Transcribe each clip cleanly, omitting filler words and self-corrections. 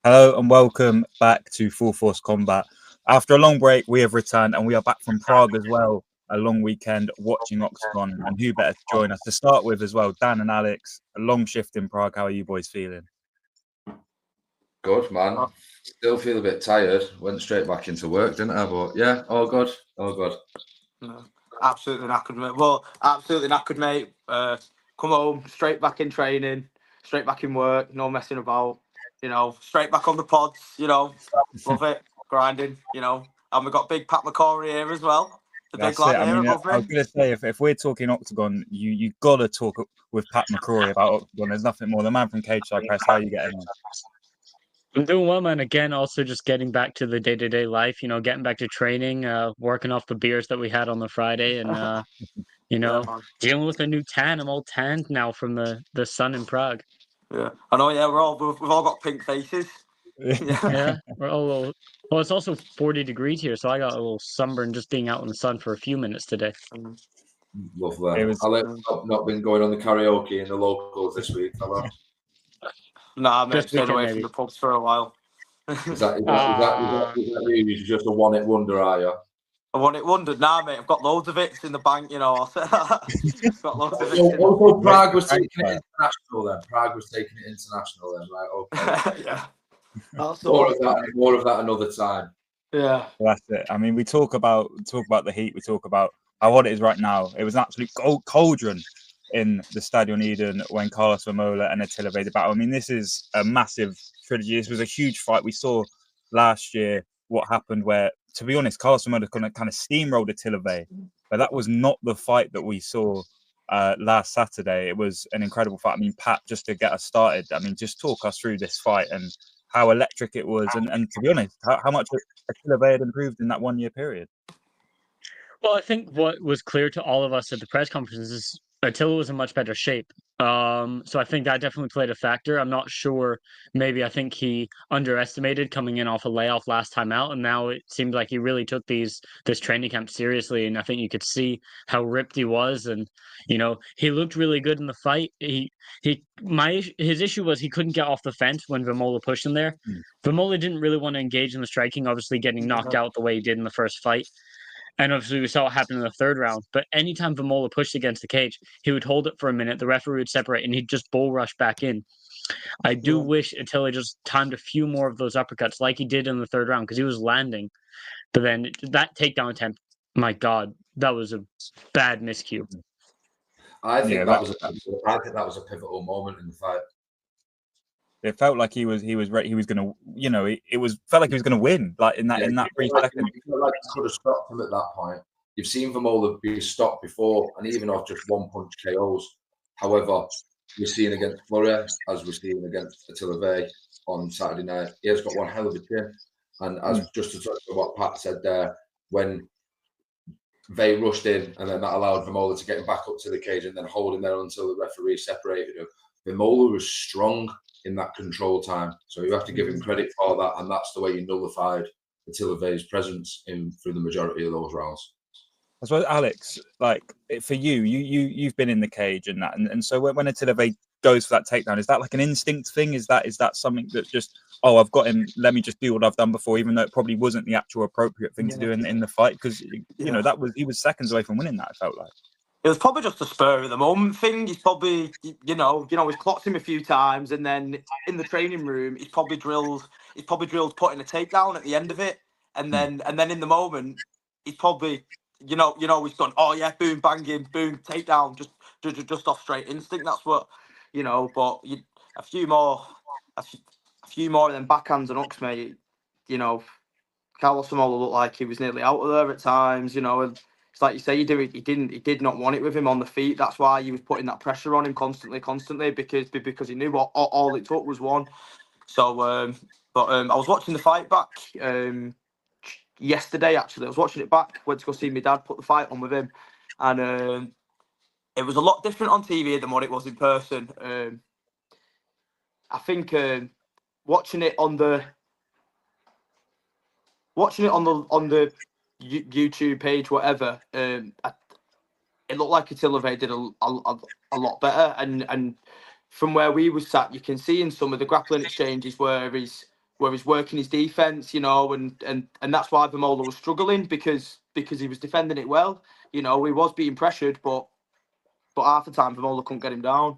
Hello and welcome back to Full Force Combat. After a long break, we have returned and we are back from Prague as well. A long weekend watching Oktagon, and who better to join us to start with as well? Dan and Alex, a long shift in Prague. How are you boys feeling? Good, man. Still feel a bit tired. Went straight back into work, didn't I? But yeah, all good. All good. No, absolutely knackered, mate. Well, absolutely knackered, mate. Come home, straight back in training, straight back in work, no messing about. Straight back on the pods. Love it, grinding. And we got big Pat McCorry here as well. The That's big lad it. I here mean, above I was me. going to say, if we're talking Oktagon, you got to talk with Pat McCorry about Oktagon. There's nothing more. The man from Cage Side Press, how are you getting on? I'm doing well, man. Again, also just getting back to the day-to-day life, getting back to training, working off the beers that we had on the Friday and, dealing with a new tan. I'm all tanned now from the sun in Prague. Yeah, I know. Yeah, we've all got pink faces. Yeah. Well, it's also 40 degrees here, so I got a little sunburn just being out in the sun for a few minutes today. Love that. I've not been going on the karaoke in the locals this week, have I? Nah, mate, Just stayed weekend, away maybe. from the pubs for a while. Is that you? You're just a one-hit wonder, are you? I want it wondered. Nah, mate, I've got loads of it in the bank. I'll say that. Got loads of it. Also, Prague was taking it international then. Prague was taking it international then, right? Okay. Yeah. More of that another time. Yeah. Well, that's it. I mean, we talk about the heat. We talk about how hot it is right now. It was an absolute cauldron in the Stadion Eden when Karlos, Vemola and Atilla made the battle. I mean, this is a massive trilogy. This was a huge fight. We saw last year what happened where, to be honest, Karlos Vemola kind of steamrolled Atilla Vegh, but that was not the fight that we saw last Saturday. It was an incredible fight. I mean, Pat, just to get us started, I mean, just talk us through this fight and how electric it was, and to be honest, how much Atilla Vegh had improved in that 1 year period. Well, I think what was clear to all of us at the press conference is Atilla was in much better shape. So I think that definitely played a factor. I'm not sure. Maybe I think he underestimated coming in off a layoff last time out, and now it seemed like he really took this training camp seriously. And I think you could see how ripped he was, and he looked really good in the fight. His issue was he couldn't get off the fence when Vemola pushed him there. Vemola didn't really want to engage in the striking, obviously getting knocked out the way he did in the first fight. And obviously, we saw what happened in the third round. But anytime Vemola pushed against the cage, he would hold it for a minute, the referee would separate, and he'd just bull rush back in. I do wish Atilla just timed a few more of those uppercuts like he did in the third round, because he was landing. But then that takedown attempt, my God, that was a bad miscue. I think that was a pivotal moment in the fight. It felt like he was ready. He was going to, felt like he was going to win. Like in that brief second, you feel like you could have stopped him at that point. You've seen Vemola be stopped before, and even off just one punch KOs. However, we're seeing against Flores, as we're seeing against Atilla Vegh on Saturday night. He has got one hell of a chin, and as just to touch on what Pat said there, when Vegh rushed in, and then that allowed Vemola to get him back up to the cage and then hold him there until the referee separated him. Vemola was strong in that control time, so you have to give him credit for that, and that's the way you nullified Atilla Veigh's presence through the majority of those rounds. I suppose, Alex, like for you've been in the cage and that, and so when Atilla Vegh goes for that takedown, is that like an instinct thing? Is that something that just, I've got him, let me just do what I've done before, even though it probably wasn't the actual appropriate thing to do in the fight? Because he was seconds away from winning that, it felt like. It was probably just a spur of the moment thing. He's probably, he's clocked him a few times, and then in the training room, he's probably drilled putting a takedown at the end of it, and then in the moment, he's probably, he's done. Oh yeah, boom, banging, boom, takedown, just off straight instinct. That's what, But a few more of them backhands and hooks, mate. Karlos Vemola looked like he was nearly out of there at times. And it's like you say, he did not want it with him on the feet. That's why he was putting that pressure on him constantly, because he knew what all it took was one. So, I was watching the fight back yesterday. Actually, I was watching it back. Went to go see my dad put the fight on with him, and it was a lot different on TV than what it was in person. I think watching it on the YouTube page, whatever, it looked like Atilla Vegh did a lot better, and from where we were sat, you can see in some of the grappling exchanges where he's working his defense, you know, and that's why Vemola was struggling because he was defending it well. You know, he was being pressured, but half the time Vemola couldn't get him down.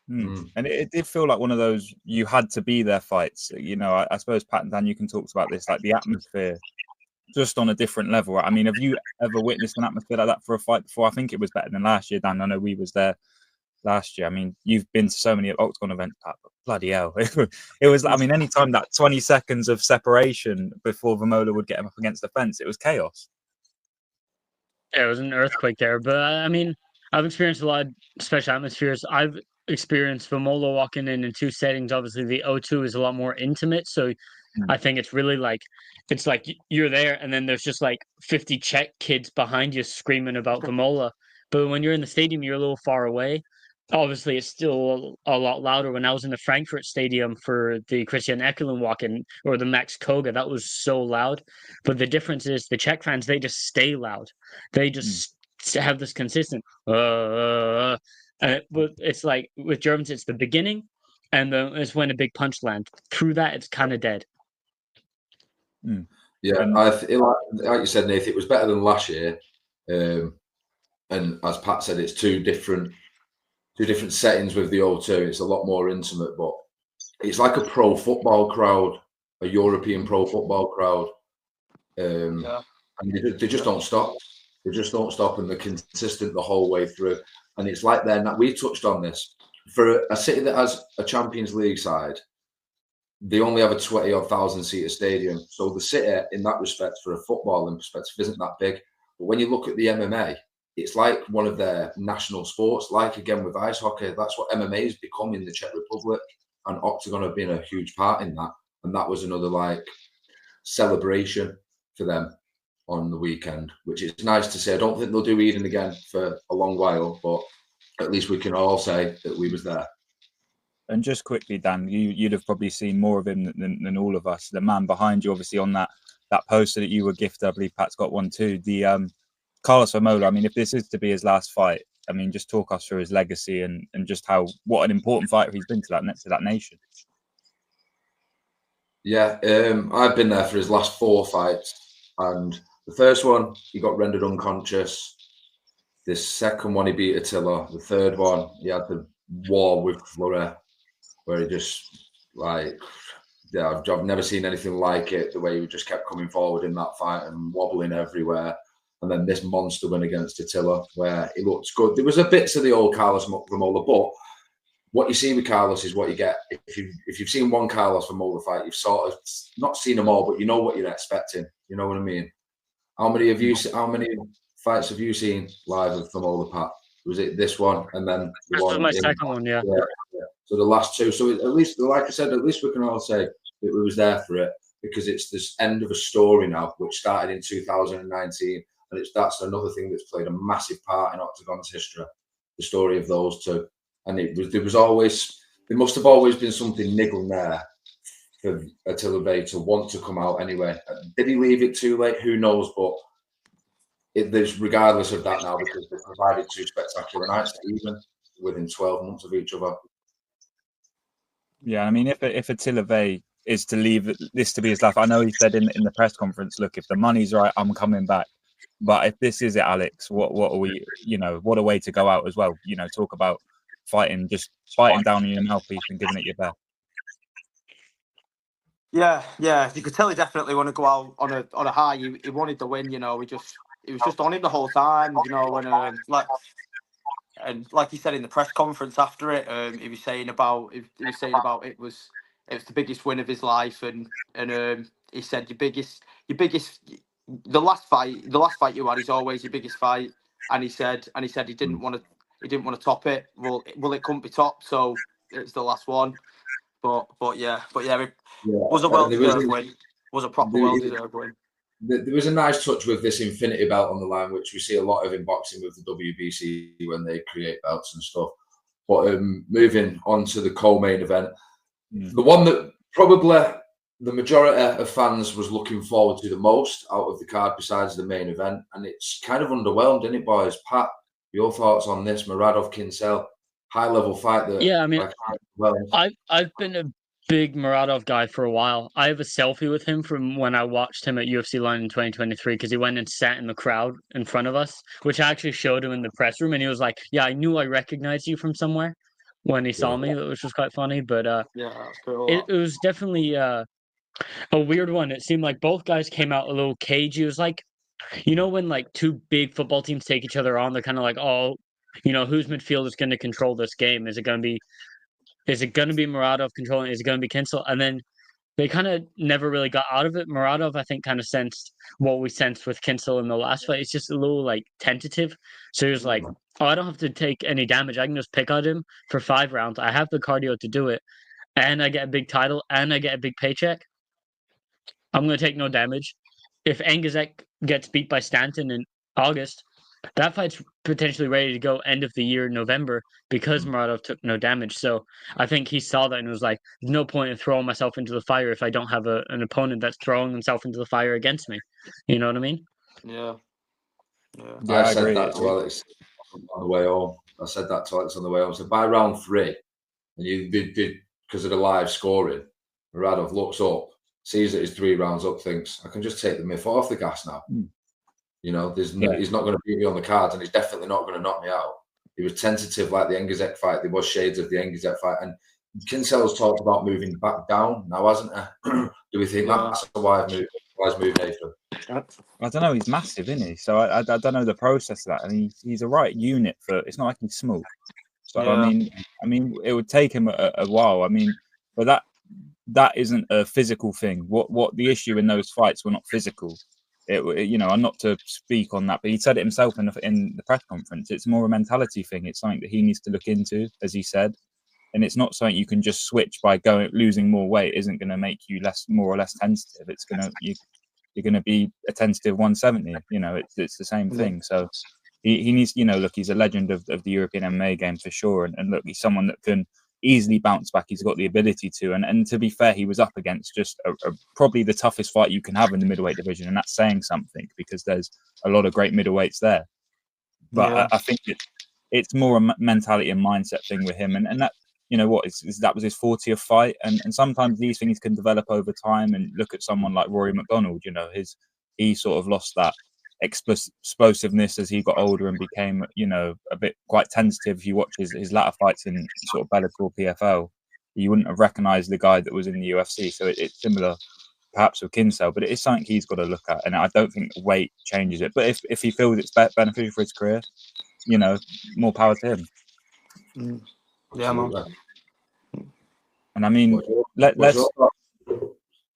And it did feel like one of those you had to be there fights. You know, I suppose Pat and Dan, you can talk about this, like the atmosphere, just on a different level. I mean, have you ever witnessed an atmosphere like that for a fight before? I think it was better than last year, Dan. I know we was there last year. I mean, you've been to so many Oktagon events, Pat, but bloody hell. It was, I mean, anytime that 20 seconds of separation before Vemola would get him up against the fence, it was chaos. Yeah, it was an earthquake there. But I mean, I've experienced a lot of special atmospheres. I've experienced Vemola walking in 2 settings. Obviously, the O2 is a lot more intimate. So I think it's really like, it's like you're there and then there's just like 50 Czech kids behind you screaming about Vemola. But when you're in the stadium, you're a little far away. Obviously, it's still a lot louder. When I was in the Frankfurt Stadium for the Christian Ekelund walk-in, or the Max Koga, that was so loud. But the difference is the Czech fans, they just stay loud. They just have this consistent, but it's like with Germans, it's the beginning, and it's when a big punch lands. Through that, it's kind of dead. Yeah, like you said, Nathan, it was better than last year. And as Pat said, it's two different settings with the O2. It's a lot more intimate, but it's like a pro football crowd, a European pro football crowd. And they just don't stop. They just don't stop, and they're consistent the whole way through. And it's like we touched on this. For a city that has a Champions League side, they only have a 20,000 seater stadium. So the city, in that respect, for a footballing perspective, isn't that big. But when you look at the MMA, it's like one of their national sports. Like again with ice hockey, that's what MMA has become in the Czech Republic, and Oktagon have been a huge part in that. And that was another like celebration for them on the weekend, which is nice to see. I don't think they'll do Eden again for a long while, but at least we can all say that we was there. And just quickly, Dan, you'd have probably seen more of him than all of us. The man behind you, obviously, on that poster that you were gifted, I believe Pat's got one too. The Karlos Vemola. I mean, if this is to be his last fight, I mean, just talk us through his legacy and just what an important fighter he's been to that nation. Yeah, I've been there for his last 4 fights, and the first one he got rendered unconscious. The second one he beat Atilla. The third one he had the war with Fleury, where he just I've never seen anything like it. The way he just kept coming forward in that fight and wobbling everywhere. And then this monster win against Atilla, where he looked good. There was a bit of the old Karlos Vemola, but what you see with Karlos is what you get. If you've seen one Karlos Vemola fight, you've sort of not seen them all, but you know what you're expecting. You know what I mean? How many fights have you seen live with Vemola, Pat? Was it this one and then this was my second one? Yeah. So the last 2. So at least, like I said, at least we can all say that we was there for it, because it's this end of a story now, which started in 2019. And that's another thing that's played a massive part in Oktagon's history, the story of those 2. And there must have always been something niggling there for Attila Vegh to want to come out anyway. Did he leave it too late? Who knows? But there's regardless of that now, because they provided 2 spectacular nights, even within 12 months of each other. Yeah, I mean, if Attila Vegh is to leave this to be his life, I know he said in the press conference, look, if the money's right, I'm coming back. But if this is it, Alex, what are we, what a way to go out as well. Talk about fighting down on your mouthpiece and giving it your best. Yeah. You could tell he definitely want to go out on a high. He wanted to win, He was just on him the whole time, and like he said in the press conference after it, he was saying about it was the biggest win of his life, and he said your biggest the last fight you had is always your biggest fight, and he said he didn't want to top it. Well, it couldn't be topped, so it's the last one. But yeah, it was a well-deserved win. Was a proper well-deserved win. There was a nice touch with this infinity belt on the line, which we see a lot of in boxing with the WBC when they create belts and stuff. But moving on to the co-main event, the one that probably the majority of fans was looking forward to the most out of the card besides the main event, and it's kind of underwhelmed, isn't it, boys? Pat, your thoughts on this Muradov Kincl high-level fight? Yeah, I mean, I've been a big Muradov guy for a while. I have a selfie with him from when I watched him at UFC London 2023 because he went and sat in the crowd in front of us, which I actually showed him in the press room, and he was like, "Yeah, I knew I recognized you from somewhere," when he saw me, which was quite funny. But Yeah, that's cool. it was definitely a weird one. It seemed like both guys came out a little cagey. It was like, when like two big football teams take each other on, they're kind of like, oh, whose midfield is going to control this game? Is it going to be Muradov controlling? Is it going to be Kincl? And then they kind of never really got out of it. Muradov, I think, kind of sensed what we sensed with Kincl in the last fight. It's just a little like tentative. So he was like, "Oh, I don't have to take any damage. I can just pick at him for 5 rounds. I have the cardio to do it, and I get a big title, and I get a big paycheck. I'm going to take no damage." If Angazek gets beat by Stanton in August, that fight's potentially ready to go end of the year, November, because Muradov took no damage. So I think he saw that and was like, there's no point in throwing myself into the fire if I don't have an opponent that's throwing himself into the fire against me. You know what I mean? Yeah. Yeah, I I said agree. that to Alex on the way home. So by round 3, and you did because of the live scoring, Muradov looks up, sees that he's 3 rounds up, thinks, I can just take the miff off the gas now. He's not going to beat me on the cards, and he's definitely not going to knock me out. He was tentative like the Angazek fight. There was shades of the Angazek fight. And Kincl's talked about moving back down now, hasn't he? Do we think that's a wise move, Nathan? I don't know. He's massive, isn't he? So I don't know the process of that. And he's a right unit for. It's not like he's small. So I mean, it would take him a while. I mean, but that isn't a physical thing. What the issue in those fights were not physical. I'm not to speak on that, but he said it himself in the press conference. It's more a mentality thing. It's something that he needs to look into, as he said, and it's not something you can just switch by losing more weight. Isn't going to make you more or less tentative. It's you're going to be a tentative 170. It's the same thing. So he needs, look, he's a legend of the European MMA game for sure, and look, he's someone that can easily bounce back. He's got the ability to, and to be fair, he was up against just probably the toughest fight you can have in the middleweight division, and that's saying something because there's a lot of great middleweights there. But I think it's more a mentality and mindset thing with him, and that that was his 40th fight, and sometimes these things can develop over time. And look at someone like Rory McDonald, he sort of lost that explosiveness as he got older and became, a bit quite tentative. If you watch his latter fights in sort of Bellator PFL, you wouldn't have recognized the guy that was in the UFC. So it's similar perhaps with Kincl, but it is something he's got to look at. And I don't think weight changes it. But if he feels it's beneficial for his career, more power to him. Yeah, man. And I mean, let's.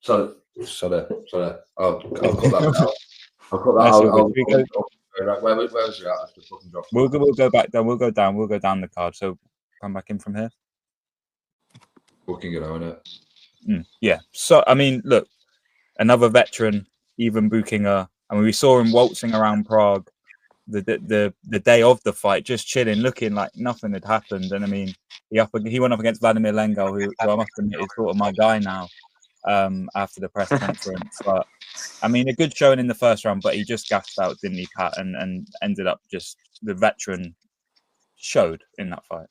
Sorry. I'll cut that out. I'll cut that out. Where was you at? We'll go back down. We'll go down the card. So come back in from here. Buchinger, isn't it? Yeah. So I mean, look, another veteran, Ivan Buchinger. I mean, we saw him waltzing around Prague the day of the fight, just chilling, looking like nothing had happened. And I mean, he went up against Vladimir Lengal, who I must admit is sort of my guy now. After the press conference, but I mean, a good showing in the first round, but he just gassed out, didn't he, Pat? And ended up just the veteran showed in that fight.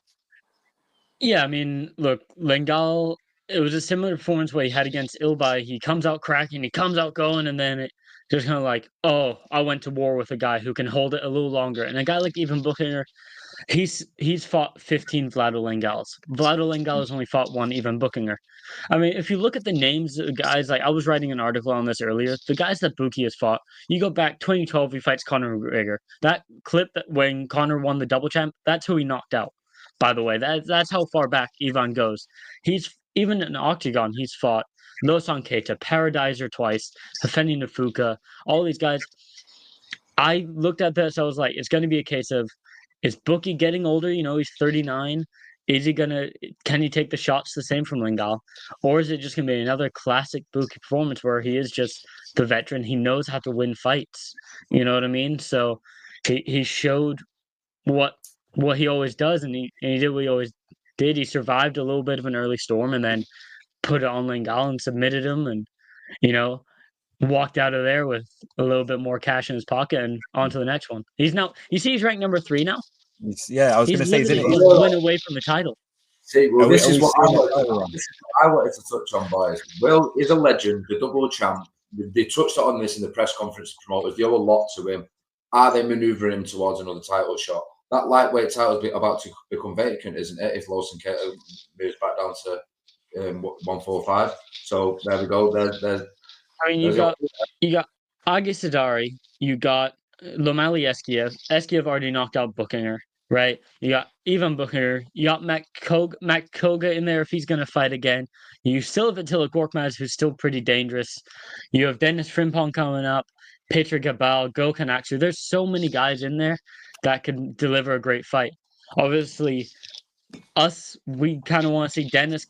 Yeah, I mean, look, Lengal, it was a similar performance what he had against Ilbai. He comes out cracking, he comes out going, and then it just kind of like, oh, I went to war with a guy who can hold it a little longer. And a guy like Ivan Buchinger, he's fought 15 Vlado Lengals. Vlado Lengal has only fought 1 Ivan Buchinger. I mean, if you look at the names of guys, like I was writing an article on this earlier, the guys that Buki has fought, you go back 2012, he fights Conor McGregor. That clip when Conor won the double champ, that's who he knocked out. By the way, that's how far back Ivan goes. He's even in Oktagon, he's fought Losan Keita, Paradeiser twice, Hafeni Nafuka, all these guys. I looked at this, I was like, it's going to be a case of, is Buki getting older? He's 39. Can he take the shots the same from Lengal? Or is it just going to be another classic Buki performance where he is just the veteran? He knows how to win fights. You know what I mean? So he showed what he always does, and he did what he always did. He survived a little bit of an early storm and then put it on Lengal and submitted him and, walked out of there with a little bit more cash in his pocket and on to the next one. He's ranked number 3 now. I was going to say, he's one win away from the title. See, well, Are we- this are is we what seeing a title run? I wanted to touch on, boys. Will is a legend, the double champ. They touched on this in the press conference. Promoters, they owe a lot to him. Are they manoeuvring him towards another title shot? That lightweight title is about to become vacant, isn't it? If Lawson moves back down to 145. So there we go. There's I mean, you got Agi Sadari, you got Lomali Eskiev already knocked out Buchinger, right? You got Ivan Buchinger, you got Matt Koga in there if he's going to fight again. You still have Attila Gorkmaz, who's still pretty dangerous. You have Dennis Frimpong coming up, Petr Gabal, Gökhan Aksu. There's so many guys in there that can deliver a great fight. Obviously, we kind of want to see Dennis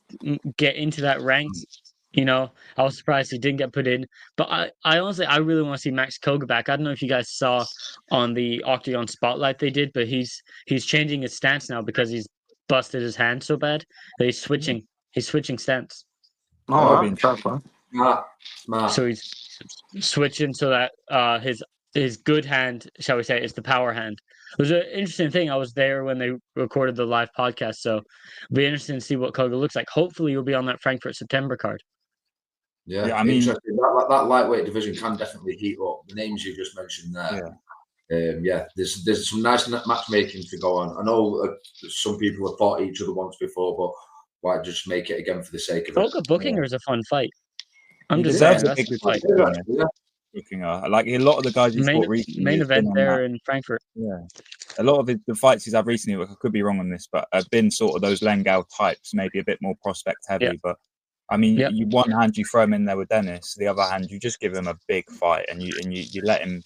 get into that ranked. You know, I was surprised he didn't get put in, but I honestly, I really want to see Max Koga back. I don't know if you guys saw on the Oktagon spotlight they did, but he's changing his stance now because he's busted his hand so bad that he's switching stance. All That'd be right, smart. So he's switching so that his good hand, shall we say, is the power hand. It was an interesting thing. I was there when they recorded the live podcast, so it'll be interesting to see what Koga looks like. Hopefully, he'll be on that Frankfurt September card. Yeah, I mean, interesting. That lightweight division can definitely heat up. The names you just mentioned there. There's some nice matchmaking to go on. I know some people have fought each other once before, but why just make it again for the sake of it? Koga Buchinger is a fun fight. He just deserves saying, a big that's a fight. Buchinger. Like a lot of the guys he's fought recently. Main has been event on there that. in Frankfurt. Yeah, a lot of the fights he's had recently, I could be wrong on this, but have been sort of those Lengau types, maybe a bit more prospect heavy. Yeah. But I mean, Yeah. you one hand you throw him in there with Dennis, the other hand you just give him a big fight, and you let him,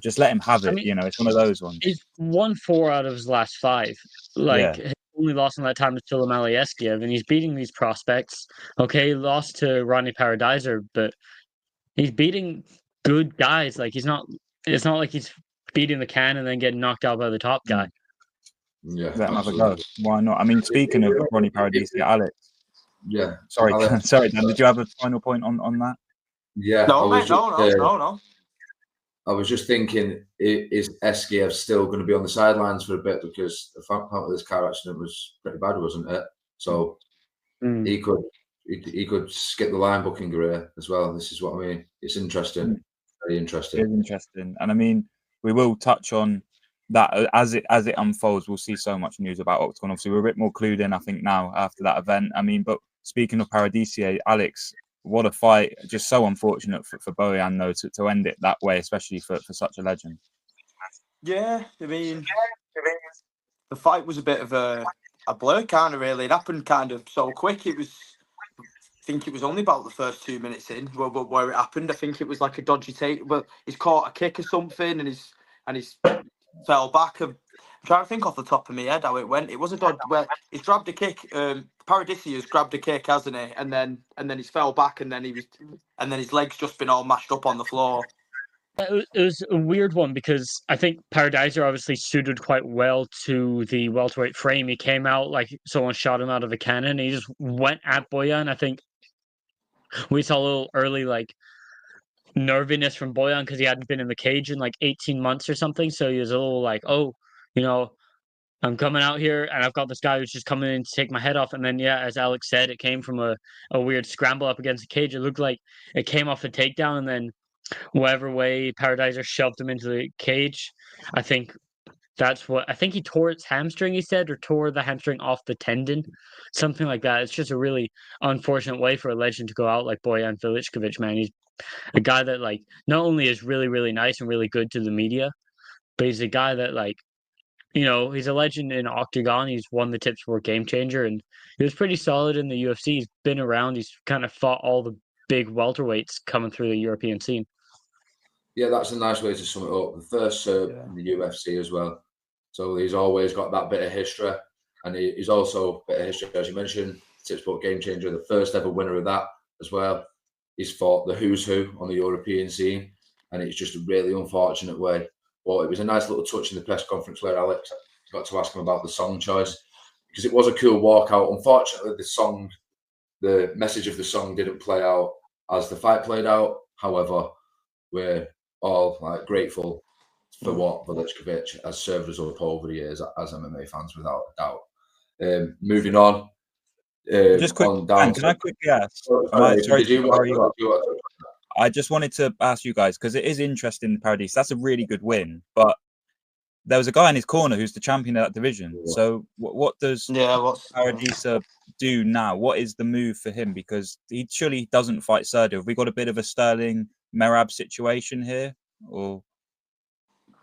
just let him have it. I mean, It's one of those ones. He's won 4 out of his last 5. Like, his only loss in that time is to Lomali Eskiev, and he's beating these prospects. Okay, he lost to Ronald Paradeisers, but he's beating good guys. Like, it's not like he's beating the can and then getting knocked out by the top guy. Yeah, Let him have a go. Why not? I mean, speaking of Ronnie Paradisi, Alex. Yeah. Sorry, Alex. sorry, Dan. Did you have a final point on that? Yeah. No. I was just thinking, is Eskiev still going to be on the sidelines for a bit because apparently this car accident was pretty bad, wasn't it? So he could skip the line Buchinger here as well. This is what I mean. It's interesting. Very interesting. It's interesting, and I mean, we will touch on that as it unfolds. We'll see so much news about Oktagon. Obviously, we're a bit more clued in, I think, now after that event. I mean, but speaking of Paradisi, Alex, what a fight! Just so unfortunate for Bojan though to end it that way, especially for such a legend. Yeah, I mean, the fight was a bit of a blur, kind of. Really, it happened kind of so quick. I think it was only about the first 2 minutes in where it happened. I think it was like a dodgy take. Well, he's caught a kick or something, and he's fell back. I'm trying to think off the top of my head how it went. It was a dodge where he's grabbed a kick. Paradisi has grabbed a kick, hasn't he? And then he's fell back, and then his legs just been all mashed up on the floor. It was a weird one because I think Paradeiser obviously suited quite well to the welterweight frame. He came out like someone shot him out of a cannon. He just went at Bojan. I think we saw a little early nerviness from Bojan because he hadn't been in the cage in 18 months or something. So he was a little like, oh, I'm coming out here and I've got this guy who's just coming in to take my head off. And then, as Alex said, it came from a weird scramble up against the cage. It looked like it came off a takedown, and then whatever way Paradeiser shoved him into the cage, I think he tore his hamstring, he said, or tore the hamstring off the tendon, something like that. It's just a really unfortunate way for a legend to go out like Bojan Velickovic, man. He's a guy that not only is really, really nice and really good to the media, but he's a guy that he's a legend in Oktagon. He's won the Tips for Game Changer, and he was pretty solid in the UFC. He's been around. He's kind of fought all the big welterweights coming through the European scene. Yeah, that's a nice way to sum it up. The first Serb in the UFC as well. So he's always got that bit of history. And he's also a bit of history, as you mentioned, Tips for Game Changer, the first ever winner of that as well. He's fought the who's who on the European scene. And it's just a really unfortunate way. Well, it was a nice little touch in the press conference where Alex got to ask him about the song choice, because it was a cool walkout. Unfortunately, the message of the song didn't play out as the fight played out. However, we're all grateful for what Velickovic has served us up over the years as MMA fans, without a doubt. Moving on. Just quick, on down can I quickly ask? I just wanted to ask you guys, because it is interesting, Paradis. That's a really good win, but there was a guy in his corner who's the champion of that division. Yeah. So what does Paradisa do now? What is the move for him? Because he surely doesn't fight Sergio. Have we got a bit of a Sterling Merab situation here? Or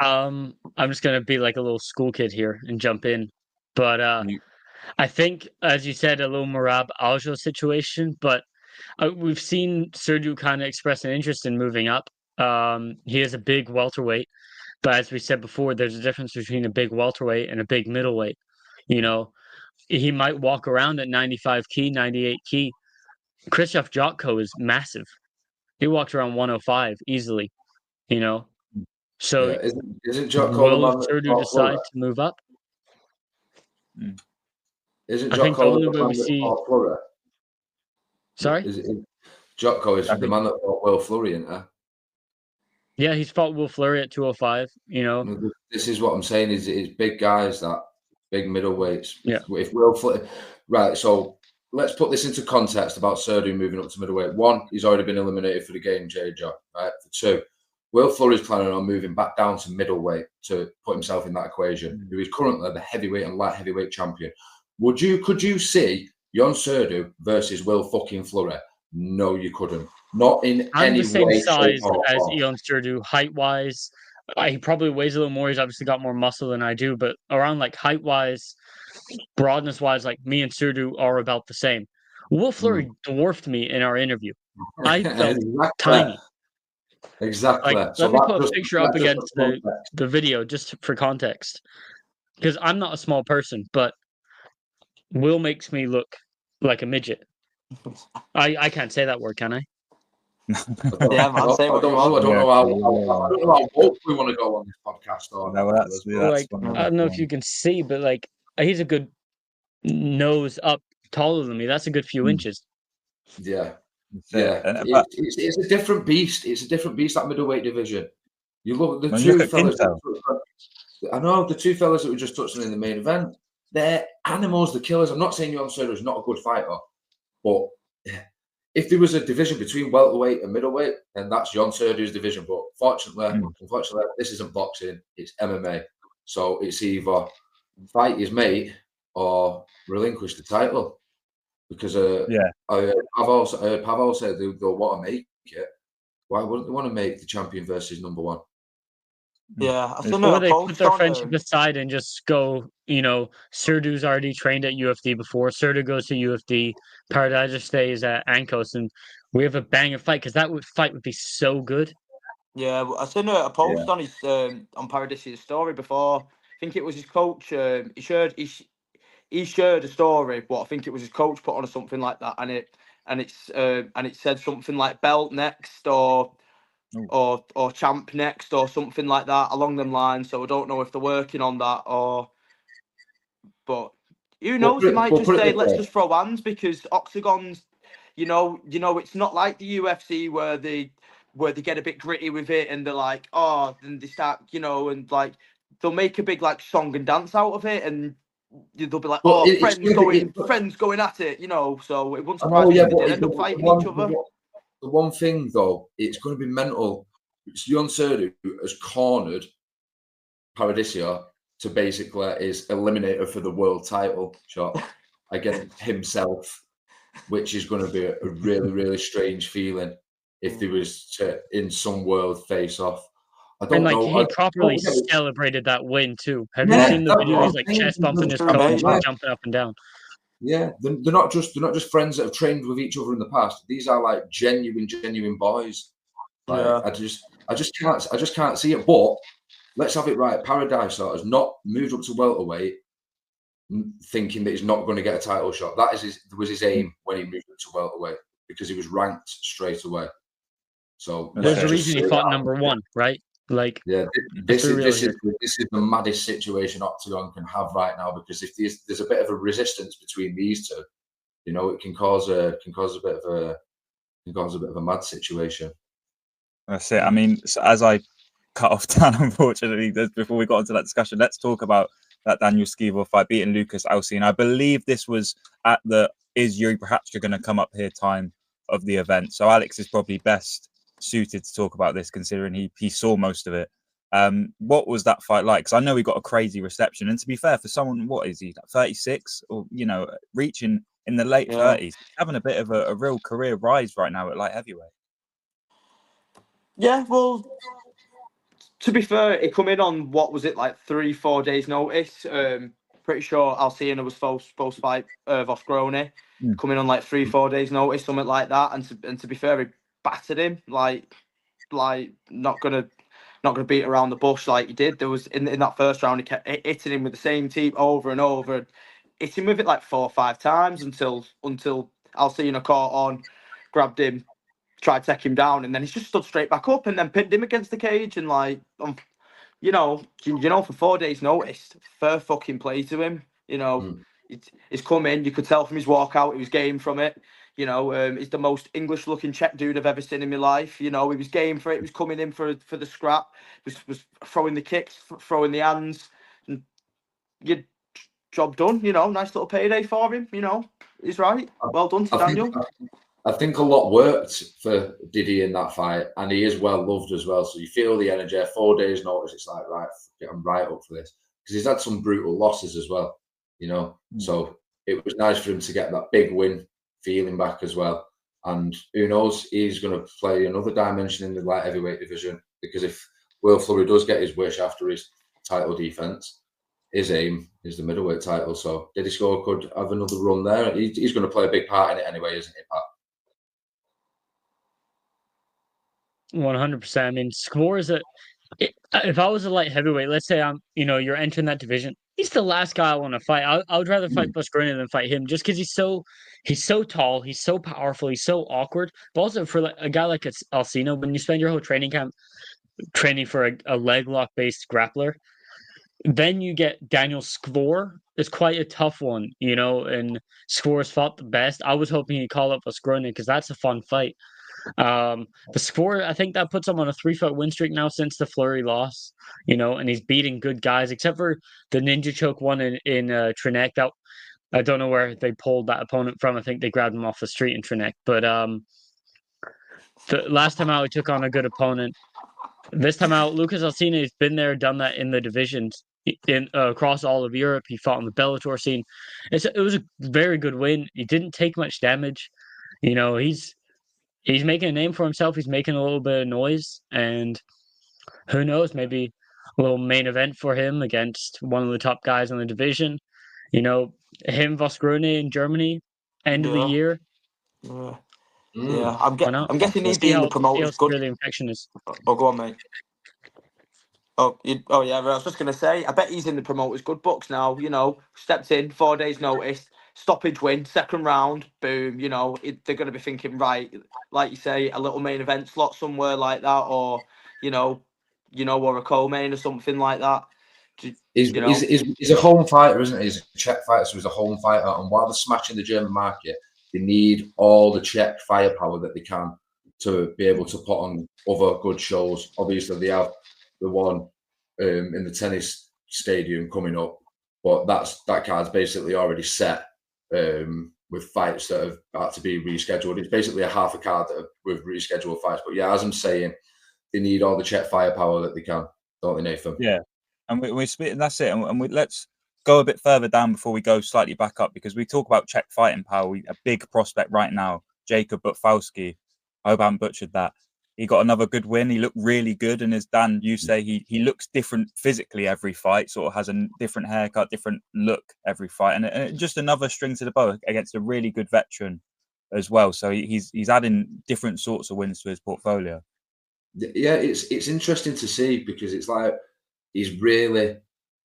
I'm just gonna be like a little school kid here and jump in. But I think, as you said, a little Merab Aljo situation, but we've seen Sergio kind of express an interest in moving up. He is a big welterweight. But as we said before, there's a difference between a big welterweight and a big middleweight. You know, he might walk around at 95 key, 98 key. Krzysztof Jotko is massive. He walks around 105 easily, you know. So isn't Jotko will Sergio decide to move up? Isn't I think the only way we see... Sorry? Jotko is the man that fought Will Fleury, isn't he? Yeah, he's fought Will Fleury at 205, you know. This is what I'm saying, is big guys, that big middleweights. Yeah. If Will Fleury... Right, so let's put this into context about Sergio moving up to middleweight. One, he's already been eliminated for the game, J-Joe, right? For two, Will Fleury's planning on moving back down to middleweight to put himself in that equation, who is currently the heavyweight and light heavyweight champion. Could you see Jon Sergio versus Will fucking Fleury? No, you couldn't. Not in any way. I'm the same size as Jon Sergio, height-wise. He probably weighs a little more. He's obviously got more muscle than I do, but around like height-wise, broadness-wise, like me and Sergio are about the same. Will Fleury dwarfed me in our interview. I felt tiny. Exactly. Like, let me put a picture up against the video just for context, because I'm not a small person, but Will makes me look like a midget. I can't say that word, can I? Yeah, man. Say what you want. I don't know how woke we want to go on this podcast. I don't know if you can see, but like he's a good nose up taller than me. That's a good few inches. Yeah. It's a different beast. It's a different beast, that middleweight division. You look at the two fellas. I know the two fellas that we just touched on in the main event. They're animals, the killers. I'm not saying Jon Sergio is not a good fighter, but if there was a division between welterweight and middleweight, then that's Jon Sergio's division. But unfortunately, this isn't boxing; it's MMA. So it's either fight his mate or relinquish the title. Because Pavel said they'll want to make it. Why wouldn't they want to make the champion versus number one? Yeah, I think or they put their friendship aside and just go. You know, Sergio's already trained at UFD before. Sergio goes to UFD. Paradeiser stays at Ankos, and we have a banger fight because that fight would be so good. Yeah, I seen a post on his on Paradeisers' story before. I think it was his coach. He shared a story. What I think it was his coach put on or something like that, and it said something like belt next or champ next or something like that along them lines. So I don't know if they're working on that but who knows? They might just say let's just throw hands, because Oktagon's, you know, it's not like the UFC where they get a bit gritty with it and they're like, then they start, and like they'll make a big like song and dance out of it, and they'll be like, friends going at it, So it wouldn't surprise me if they end up fighting each other. The one thing though, it's going to be mental. Jon Sergio has cornered Paradeiser to basically is eliminator for the world title shot against himself, which is going to be a really, really strange feeling if there was to, in some world, face off. I don't know. He properly celebrated that win too. Have you seen the video? He's like chest bumping his coach and jumping up and down. Yeah, they're not just friends that have trained with each other in the past. These are like genuine boys. Like, I just can't see it. But let's have it right. Paradeiser has not moved up to welterweight thinking that he's not going to get a title shot. That was his aim when he moved up to welterweight, because he was ranked straight away. So there's a reason he fought number one, right? Like, yeah, this is the maddest situation Oktagon can have right now, because if there's a bit of a resistance between these two, it can cause a bit of a mad situation. That's it. I mean, as I cut off Dan, unfortunately, before we got into that discussion, let's talk about that Daniel Skvor fight, beating Lucas Alcine. I believe this was at the is Yuri Prochazka going to come up here time of the event. So Alex is probably best suited to talk about this, considering he saw most of it. What was that fight like? Because I know he got a crazy reception, and to be fair, for someone, what is he, 36, or reaching in the late 30s, having a bit of a real career rise right now at light heavyweight. Yeah, well, to be fair, it come in on, what was it, like 3-4 days notice. Pretty sure Alcina was supposed to fight Vosgroni, coming on like 3-4 days notice, something like that. And to be fair, he battered him like not gonna beat around the bush like he did. There was in that first round, he kept hitting him with the same team over and over, hitting with it like 4 or 5 times until Alcina caught on, grabbed him, tried to take him down, and then he's just stood straight back up and then pinned him against the cage. And like, for 4 days notice, fair fucking play to him. He's come in. You could tell from his walkout, he was game from it. He's the most English looking Czech dude I've ever seen in my life. He was game for it. He was coming in for the scrap. Was throwing the kicks, throwing the hands, and job done. Nice little payday for him. He's right. Well done to Daniel. I think a lot worked for Didi in that fight, and he is well loved as well. So you feel the energy. 4 days notice, it's like, right, I'm right up for this, because he's had some brutal losses as well. So it was nice for him to get that big win feeling back as well. And who knows, he's going to play another dimension in the light heavyweight division, because if Will Fleury does get his wish after his title defense, his aim is the middleweight title. So Didi Skvor could have another run there. He's going to play a big part in it anyway, isn't he, Pat? 100%. I mean, Skvor is if I was a light heavyweight, let's say you're entering that division, he's the last guy I want to fight. I would rather fight Vosgroni than fight him, just because he's so tall, he's so powerful, he's so awkward. But also for a guy like Alcina, when you spend your whole training camp training for a leg lock based grappler, then you get Daniel Skvor. It's quite a tough one, and Skvor's fought the best. I was hoping he'd call up Vosgroni, because that's a fun fight. The Skvor, I think that puts him on a 3-fight win streak now since the Fleury loss, and he's beating good guys, except for the ninja choke one in Trinek. That I don't know where they pulled that opponent from. I think they grabbed him off the street in Trinek. But the last time out, he took on a good opponent. This time out, Lucas Alcina has been there, done that in the divisions across all of Europe. He fought on the Bellator scene. It was a very good win. He didn't take much damage. He's making a name for himself. He's making a little bit of noise, and who knows, maybe a little main event for him against one of the top guys in the division. Him, Vosgroni in Germany, end of the year. Yeah. I'm guessing he's being the promoter's good. The infection is. Oh, go on, mate. Oh yeah. I was just gonna say, I bet he's in the promoter's good books now. Stepped in 4 days notice. Stoppage win, second round, boom. They're going to be thinking, right, like you say, a little main event slot somewhere like that, or or a co-main or something like that. He's a home fighter, isn't he? He's a Czech fighter, so he's a home fighter. And while they're smashing the German market, they need all the Czech firepower that they can to be able to put on other good shows. Obviously, they have the one in the tennis stadium coming up, but that card's basically already set. With fights that have had to be rescheduled. It's basically a half a card with rescheduled fights. But yeah, as I'm saying, they need all the Czech firepower that they can, don't they, Nathan? Yeah, and we're spitting. That's it. And let's go a bit further down before we go slightly back up, because we talk about Czech fighting power. A big prospect right now, Jakub Batfalsky. I hope I haven't butchered that. He got another good win. He looked really good. And as Dan, you say, he looks different physically every fight, sort of has a different haircut, different look every fight. And just another string to the bow against a really good veteran as well. So he's adding different sorts of wins to his portfolio. Yeah, it's interesting to see, because it's like he's really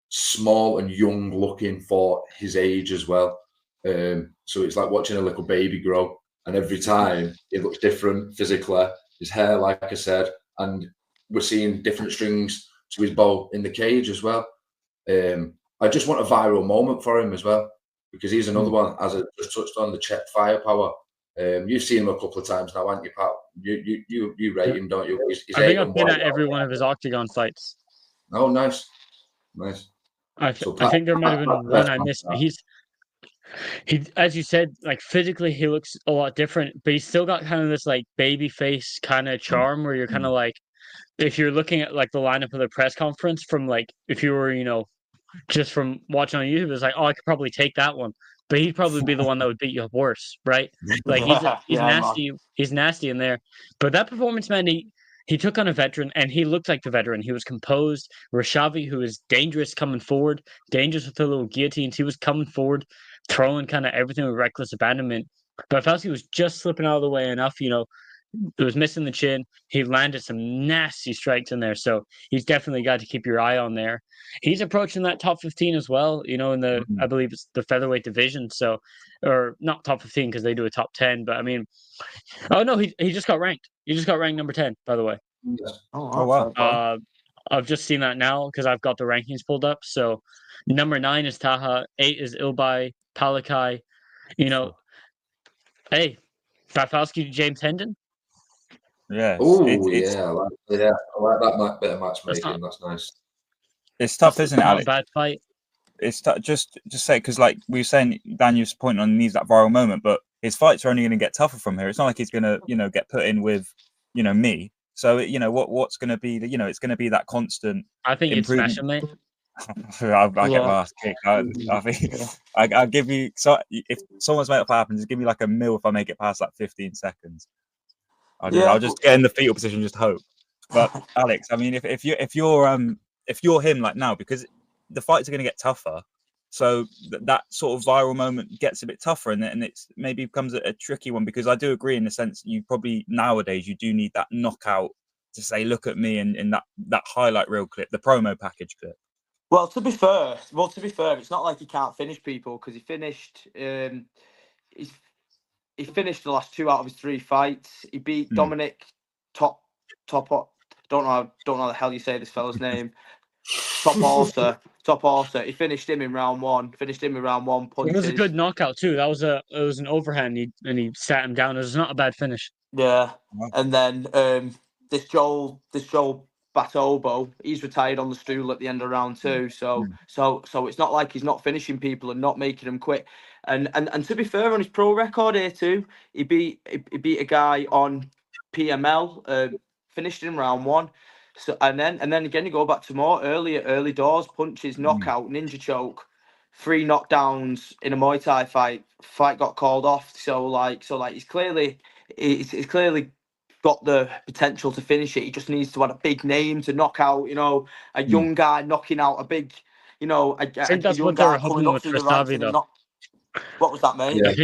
small and young looking for his age as well. So it's like watching a little baby grow. And every time he looks different physically. His hair, like I said, and we're seeing different strings to his bow in the cage as well. I just want a viral moment for him as well, because he's another one, as I just touched on, the Czech firepower. You've seen him a couple of times now, haven't you, Pat? You rate him, don't you? I think I've been at every one of his Oktagon fights. Oh, nice. I think there might have been one I missed. He, as you said, like physically he looks a lot different, but he's still got kind of this like baby face kind of charm where you're kind of like, if you're looking at like the lineup of the press conference from like, if you were, just from watching on YouTube, it's like, oh, I could probably take that one, but he'd probably be the one that would beat you up worse, right? Like he's nasty, he's nasty in there. But that performance, man, he took on a veteran, and he looked like the veteran. He was composed. Rashavi, who is dangerous coming forward, dangerous with the little guillotines, he was coming forward, throwing kind of everything with reckless abandonment. But Batfalsky was just slipping out of the way enough, it was missing the chin. He landed some nasty strikes in there, so he's definitely got to keep your eye on there. He's approaching that top 15 as well, in the I believe it's the featherweight division. So, or not top 15 because they do a top 10, but I mean, oh no, he just got ranked. He just got ranked number 10, by the way. Oh wow. I've just seen that now because I've got the rankings pulled up. So, number 9 is Taha, 8 is Ilbai, Palakai. Hey, Batfalsky, James Hendon. Yes. Oh yeah, I like that bit of matchmaking. That's nice. It's tough, isn't it, Alex? Not a bad fight. It's tough. Just say, because like we were saying, Daniel's pointing on needs that viral moment, but his fights are only going to get tougher from here. It's not like he's going to get put in with me. So what's going to be it's going to be that constant. I think you'd smash him, mate. I'll get my ass kicked. I think I'll give you. So if someone's made up happen, just give me like a mil if I make it past like 15 seconds. I'll just get in the fetal position, just hope. But Alex, I mean, if you're him like now, because the fights are going to get tougher, so that sort of viral moment gets a bit tougher, and it's maybe becomes a tricky one, because I do agree in the sense you probably nowadays you do need that knockout to say, look at me, and that highlight reel clip, the promo package clip. Well, to be fair, it's not like he can't finish people, because he finished. He finished the last 2 out of his 3 fights. He beat Dominic Top. Don't know how the hell you say this fella's name. Top Orser. He finished him in round 1. Punches. It was a good knockout too. It was an overhand, and he sat him down. It was not a bad finish. Yeah, and then this Joel Batobo, he's retired on the stool at the end of round 2. So it's not like he's not finishing people and not making them quit. And to be fair, on his pro record here too, he beat a guy on PML, finished in round 1. So and then again you go back to more early doors, punches, knockout, ninja choke, 3 knockdowns in a Muay Thai fight. Fight got called off. So he's clearly got the potential to finish it. He just needs to have a big name to knock out, a young guy knocking out a big, I think that's what they were hoping with Rashavi, though. What was that, mate? Yeah. I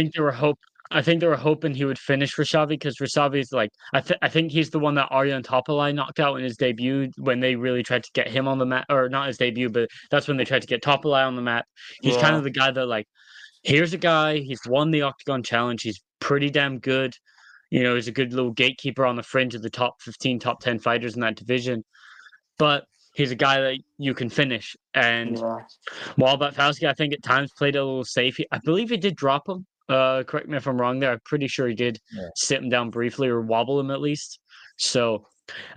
think they were hoping he would finish Rashavi, because Rashavi's like, I think he's the one that Arjan Topalai knocked out in his debut, when they really tried to get him on the mat, or not his debut, but that's when they tried to get Topalai on the mat. He's kind of the guy that, like, here's a guy, he's won the Oktagon challenge, he's pretty damn good. He's a good little gatekeeper on the fringe of the top 15, top 10 fighters in that division. But he's a guy that you can finish. And while Batfalsky, I think at times played a little safe. I believe he did drop him. Correct me if I'm wrong there. I'm pretty sure he did sit him down briefly, or wobble him at least. So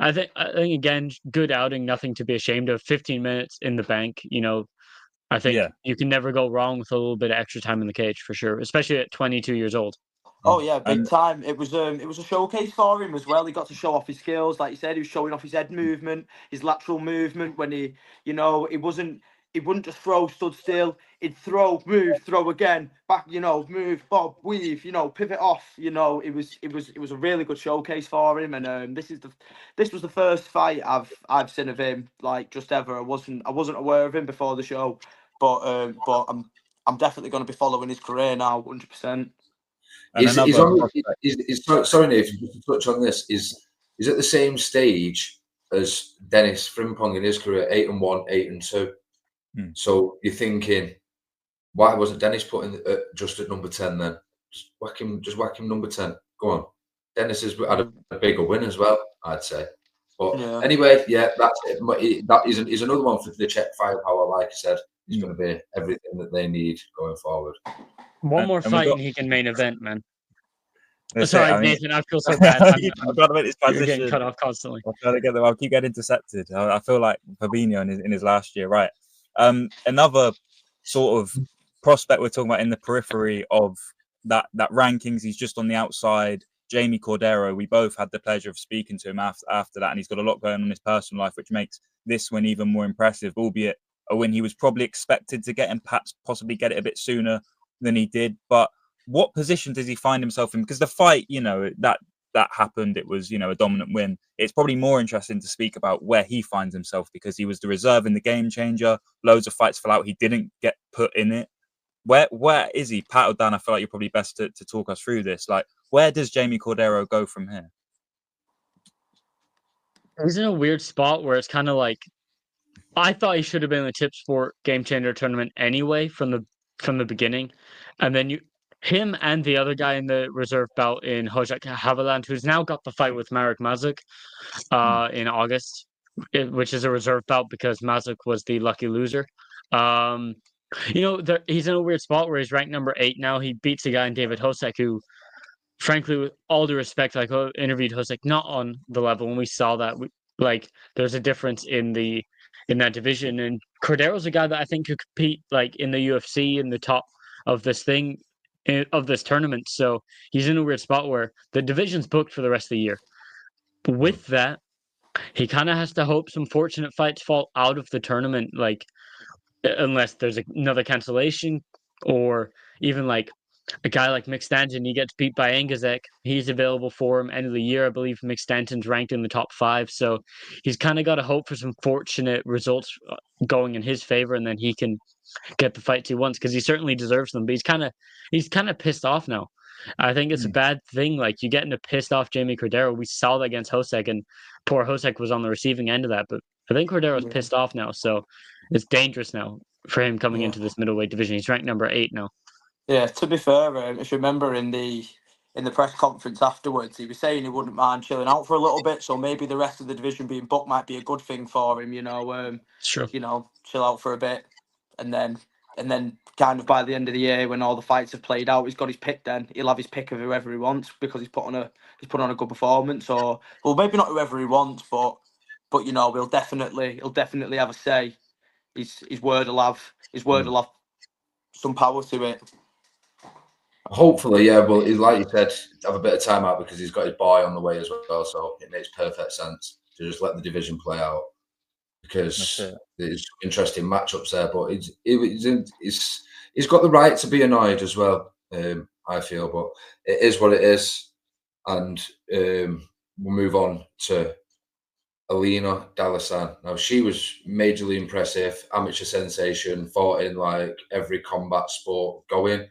I think again, good outing, nothing to be ashamed of. 15 minutes in the bank. I think you can never go wrong with a little bit of extra time in the cage, for sure, especially at 22 years old. Oh yeah, big time. It was a showcase for him as well. He got to show off his skills, like you said. He was showing off his head movement, his lateral movement. When he wouldn't just throw, stood still. He'd throw, move, throw again, back. Move, bob, weave. Pivot off. It was a really good showcase for him. And this was the first fight I've seen of him, like, just ever. I wasn't aware of him before the show, but I'm definitely going to be following his career now, 100%. Sorry, Nathan, just to touch on this, is at the same stage as Dennis Frimpong in his career, 8-1, 8-2. So you're thinking, why wasn't Dennis put in just at number 10 then? Just whack him number 10. Go on. Dennis has had a bigger win as well, I'd say. But anyway, that's it. That is another one for the Czech firepower. Like I said, it's going to be everything that they need going forward. One more fight and he can main event, man. Sorry, Nathan, I feel so bad. I've got to make this transition. You're getting cut off constantly. I'll keep getting intercepted. I feel like Fabinho in his last year, right? Another sort of prospect we're talking about in the periphery of that rankings, he's just on the outside. Jaime Cordero, we both had the pleasure of speaking to him after that, and he's got a lot going on in his personal life, which makes this win even more impressive, albeit a win he was probably expected to get and perhaps possibly get it a bit sooner than he did. But what position does he find himself in? Because the fight, that happened, it was, a dominant win. It's probably more interesting to speak about where he finds himself, because he was the reserve in the game changer. Loads of fights fell out. He didn't get put in it. Where is he? Pat or Dan, I feel like you're probably best to talk us through this. Like, where does Jaime Cordero go from here? He's in a weird spot where it's kind of like, I thought he should have been in the Tip Sport Game Changer tournament anyway from the beginning, and then him and the other guy in the reserve bout in Hojak Haviland, who's now got the fight with Marek Mazuch in August, which is a reserve bout because Mazuch was the lucky loser. He's in a weird spot where he's ranked number 8 now. He beats a guy in David Hosek who, frankly, with all due respect, I interviewed Hosek not on the level, and we saw that there's a difference in that division. And Cordero's a guy that I think could compete in the UFC in the top of this tournament. So he's in a weird spot where the division's booked for the rest of the year. With that, he kind of has to hope some fortunate fights fall out of the tournament, unless there's another cancellation, or even a guy like Mick Stanton, he gets beat by Angazek. He's available for him end of the year. I believe Mick Stanton's ranked in the top 5. So he's kind of got to hope for some fortunate results going in his favor, and then he can get the fights he wants, because he certainly deserves them. But he's kind of pissed off now. I think it's a bad thing. You getting a pissed off Jaime Cordero. We saw that against Hosek, and poor Hosek was on the receiving end of that. But I think Cordero's pissed off now. So it's dangerous now for him coming into this middleweight division. He's ranked number 8 now. Yeah, to be fair, if you remember in the press conference afterwards, he was saying he wouldn't mind chilling out for a little bit. So maybe the rest of the division being booked might be a good thing for him. Sure. Chill out for a bit, and then kind of by the end of the year, when all the fights have played out, he's got his pick. Then he'll have his pick of whoever he wants, because he's put on a good performance. Or maybe not whoever he wants, but he'll definitely have a say. His word will have some power to it. Hopefully, yeah. Well, like you said, have a bit of time out, because he's got his boy on the way as well. So it makes perfect sense to just let the division play out, because there's interesting matchups there. But he's got the right to be annoyed as well. I feel, but it is what it is, and we'll move on to Alina Dalasan. Now, she was majorly impressive, amateur sensation, fought in every combat sport going.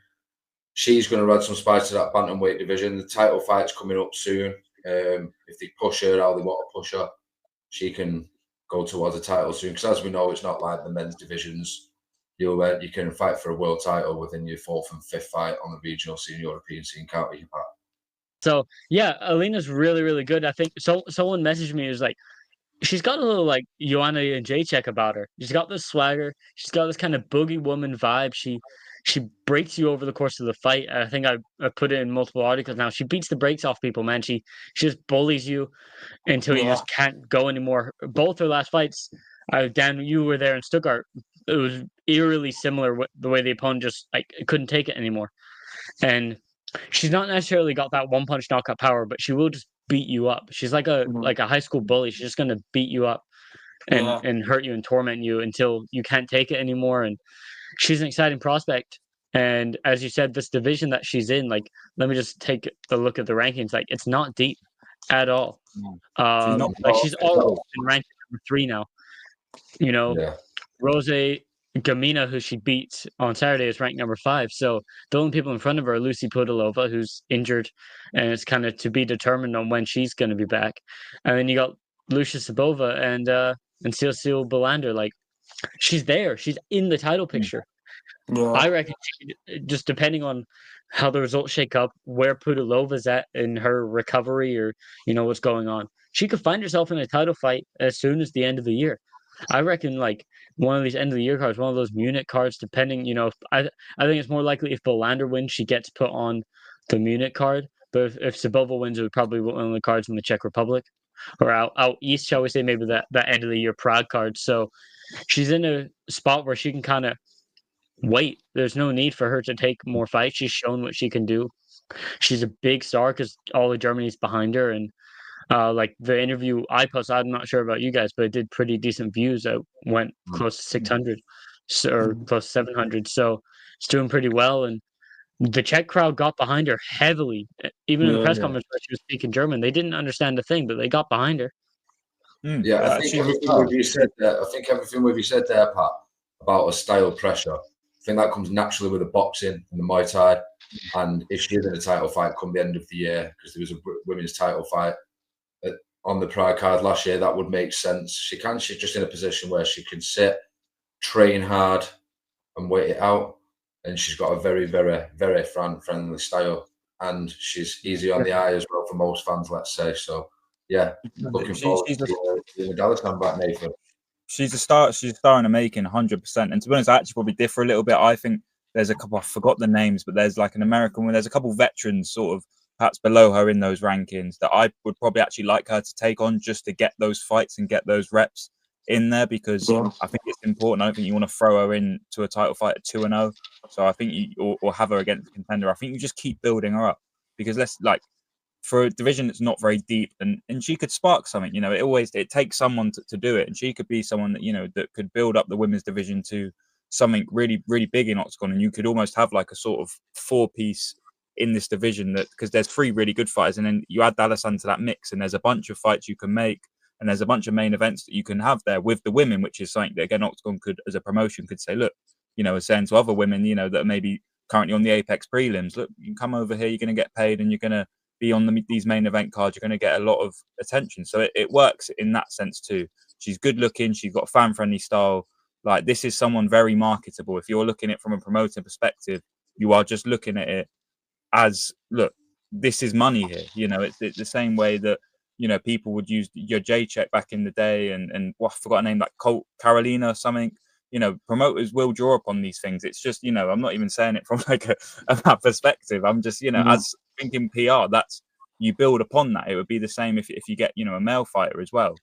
She's going to add some spice to that bantamweight division. The title fight's coming up soon. If they push her how they want to push her, she can go towards a title soon. Because as we know, it's not like the men's divisions. You can fight for a world title within your 4th and 5th fight on the regional scene, European scene, can't you, Pat? So yeah, Alina's really, really good. I think someone messaged me, was she's got a little Joanna and Jacek about her. She's got this swagger. She's got this kind of boogie woman vibe. She breaks you over the course of the fight. I think I put it in multiple articles now. She beats the brakes off people, man. She just bullies you until you just can't go anymore. Both her last fights, Dan, you were there in Stuttgart. It was eerily similar the way the opponent just couldn't take it anymore. And she's not necessarily got that one punch knockout power, but she will just beat you up. She's like a high school bully. She's just gonna beat you up and hurt you and torment you until you can't take it anymore. And she's an exciting prospect. And as you said, this division that she's in, let me just take a look at the rankings. It's not deep at all. She's already been ranked number 3 now. Rose Gamina, who she beat on Saturday, is ranked number 5. So the only people in front of her are Lucy Pudilova, who's injured, and it's kind of to be determined on when she's going to be back. And then you got Lucia Sabova and Cecile Belander. She's there. She's in the title picture. Yeah. I reckon just depending on how the results shake up, where Pudilova's at in her recovery, or what's going on, she could find herself in a title fight as soon as the end of the year. I reckon one of these end of the year cards, one of those Munich cards, depending, I think it's more likely if Belander wins, she gets put on the Munich card. But if Sabova wins, it would probably be one of the cards in the Czech Republic, or out east, shall we say, maybe that end of the year Prague card. So she's in a spot where she can kind of wait. There's no need for her to take more fights. She's shown what she can do. She's a big star because all of Germany's behind her, and like the interview I posted, I'm not sure about you guys, but it did pretty decent views. It went close to 600 or close to 700. So it's doing pretty well. And the Czech crowd got behind her heavily. Even in the press conference where she was speaking German, they didn't understand a thing, but they got behind her. I think everything what you said there, Pat, about a style pressure, I think that comes naturally with the boxing and the Muay Thai. And if she is in a title fight come the end of the year, because there was a women's title fight on the Pride card last year, that would make sense. She's just in a position where she can sit, train hard, and wait it out. And she's got a very, very, very friendly style, and she's easy on the eye as well for most fans, let's say. So, yeah, looking forward to the Dalasan back, Nathan. She's a star. She's a star in the making, 100%. And to be honest, I actually probably differ a little bit. I think there's a couple. I forgot the names, but there's like an American one. There's a couple veterans sort of perhaps below her in those rankings that I would probably actually like her to take on just to get those fights and get those reps in there, because I think it's important. I don't think you want to throw her into a title fight at 2-0. So I think or have her against a contender. I think you just keep building her up, because for a division that's not very deep, and she could spark something. It takes someone to do it, and she could be someone that that could build up the women's division to something really, really big in Oktagon, and you could almost have like a sort of 4-piece in this division, that because there's 3 really good fighters, and then you add Dalasan to that mix, and there's a bunch of fights you can make, and there's a bunch of main events that you can have there with the women, which is something that again Oktagon could, as a promotion, could say, look, as saying to other women, that are maybe currently on the Apex prelims, look, you can come over here, you're going to get paid, and you're going to be on these main event cards, you're going to get a lot of attention. So it works in that sense too. She's good looking, she's got a fan friendly style. Like, this is someone very marketable. If you're looking at it from a promoting perspective, you are just looking at it as, look, this is money here. It's the same way that people would use your J-check back in the day, and I forgot a name, like Carolina or something. Promoters will draw upon these things. It's just, I'm not even saying it from like a perspective. I'm just, as thinking PR, that's, you build upon that. It would be the same if you get, a male fighter as well.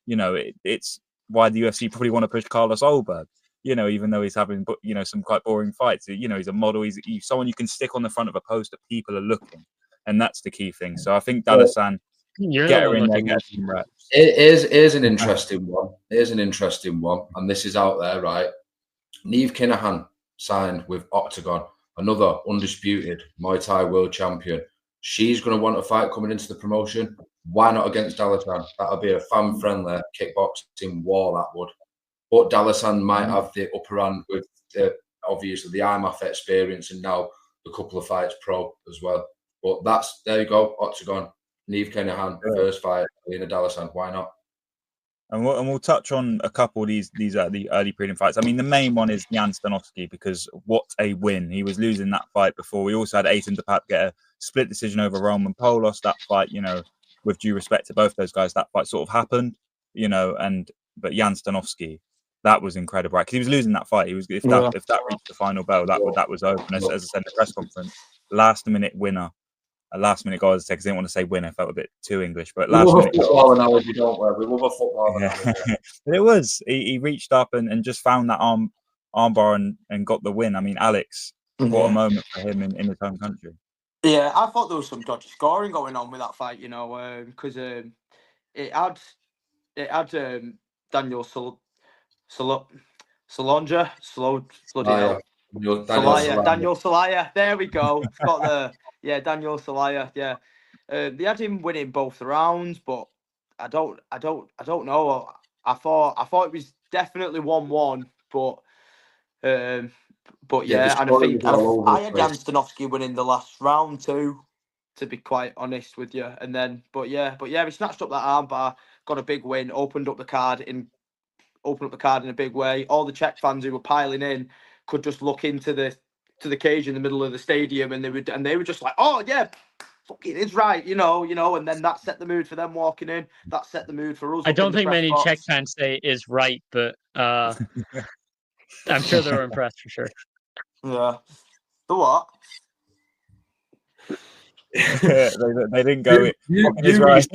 It's why the UFC probably want to push Karlos Olberg, even though he's having, some quite boring fights. He's a model. He's someone you can stick on the front of a poster. People are looking, and that's the key thing. So I think Dalasan, get her in there, get some reps. It is an interesting one. It is an interesting one, and this is out there, right? Niamh Kinahan signed with Oktagon, another undisputed Muay Thai world champion. She's going to want a fight coming into the promotion. Why not against Dalasan? That'll be a fan-friendly kickboxing war, that would. But Dalasan might have the upper hand with obviously the IMAF experience, and now a couple of fights pro as well. But there you go, Oktagon. Niamh Kinahan, first fight, Alina Dalasan. Why not? And we'll touch on a couple of these the early prelim fights. I mean, the main one is Jan Stanovsky, because what a win. He was losing that fight before. We also had Ayton to Paepe get a split decision over Roman Polos. That fight, with due respect to both those guys, that fight sort of happened, but Jan Stanovsky, that was incredible, right? Because he was losing that fight. He was if that reached the final bell, that was open. As I said in the press conference, last minute winner. A last minute goal, because I didn't want to say winner, felt a bit too English, but last minute football analogy, don't we? We love a football analogy. But it was, he reached up and just found that armbar and got the win. I mean, Alex, what a moment for him in his home country. Yeah, I thought there was some dodgy scoring going on with that fight, because it had Daniel Salonja, Daniel Salaya. There we go. Got Daniel Salaya. Yeah, they had him winning both the rounds, but I don't know. I thought it was definitely 1-1, but yeah, and I think I had Jan Stanovsky winning the last round too, to be quite honest with you. And then, but yeah, he snatched up that armbar, got a big win, opened up the card in a big way. All the Czech fans who were piling in could just look into the cage in the middle of the stadium, and they were just like, oh yeah, fucking is right, and then that set the mood for them walking in. That set the mood for us. I don't think many Czech fans say is right, but I'm sure they were impressed for sure. Yeah. The what? they didn't go. He's right.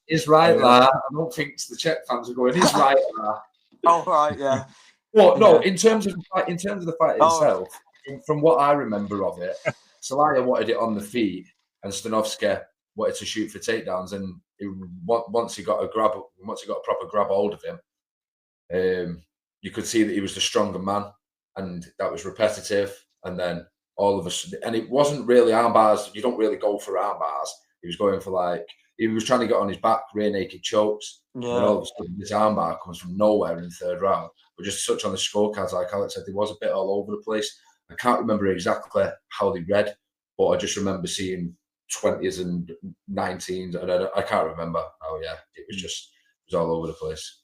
Is right, la. I don't think the Czech fans are going. He's right, la. Oh right, yeah. Well, no, Yeah. in terms of the fight Oh. itself, from what I remember of it, Celaya wanted it on the feet, and Stanovsky wanted to shoot for takedowns. And once he got a proper grab hold of him, you could see that he was the stronger man, and that was repetitive. And then all of a sudden, and it wasn't really arm bars. You don't really go for arm bars. He was going for he was trying to get on his back, rear naked chokes. Yeah. And then all of a sudden, this arm bar comes from nowhere in the third round. But just to touch on the scorecards, like Alex said, there was a bit all over the place. I can't remember exactly how they read, but I just remember seeing 20s and 19s, and I can't remember. Oh yeah, it was all over the place.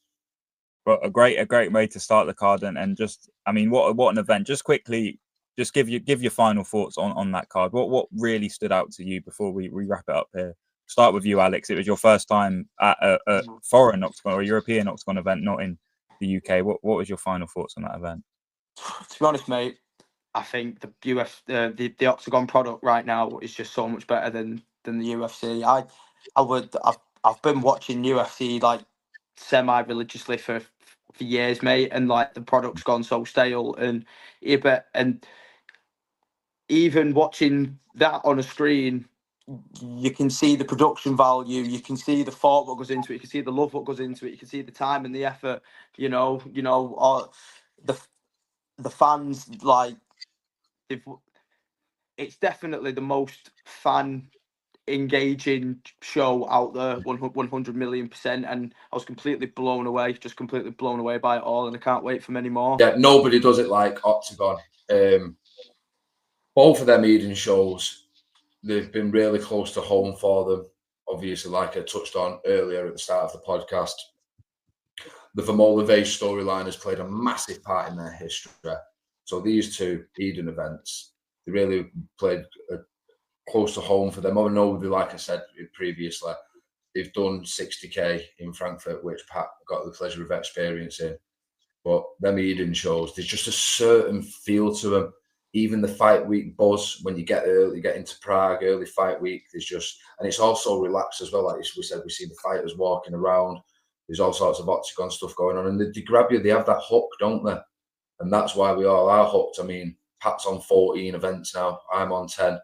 But a great way to start the card, and just, I mean, what an event. Just quickly, just give your final thoughts on that card. What really stood out to you before we wrap it up here? Start with you, Alex. It was your first time at a foreign Oktagon or European Oktagon event, not in the UK. What was your final thoughts on that event? To be honest, mate, I think the the Oktagon product right now is just so much better than the UFC. I've been watching UFC like semi-religiously for years, mate, and like the product's gone so stale, and even watching that on a screen, you can see the production value, you can see the thought what goes into it, you can see the love what goes into it, you can see the time and the effort, all the fans, like, it's definitely the most fan engaging show out there, 100 million %, and I was completely blown away by it all, and I can't wait for many more. Yeah, nobody does it like Oktagon. Both of them Eden shows, they've been really close to home for them. Obviously, like I touched on earlier at the start of the podcast, the Vemola and Vegh storyline has played a massive part in their history. So these two Eden events, they really played close to home for them. I know, like I said previously, they've done 60k in Frankfurt, which Pat got the pleasure of experiencing. But them Eden shows, there's just a certain feel to them. Even the fight week buzz, when you get into Prague, early fight week, there's just, and it's also relaxed as well. Like we said, we see the fighters walking around. There's all sorts of Oktagon stuff going on, and they grab you. They have that hook, don't they? And that's why we all are hooked. I mean, Pat's on 14 events now. I'm on 10.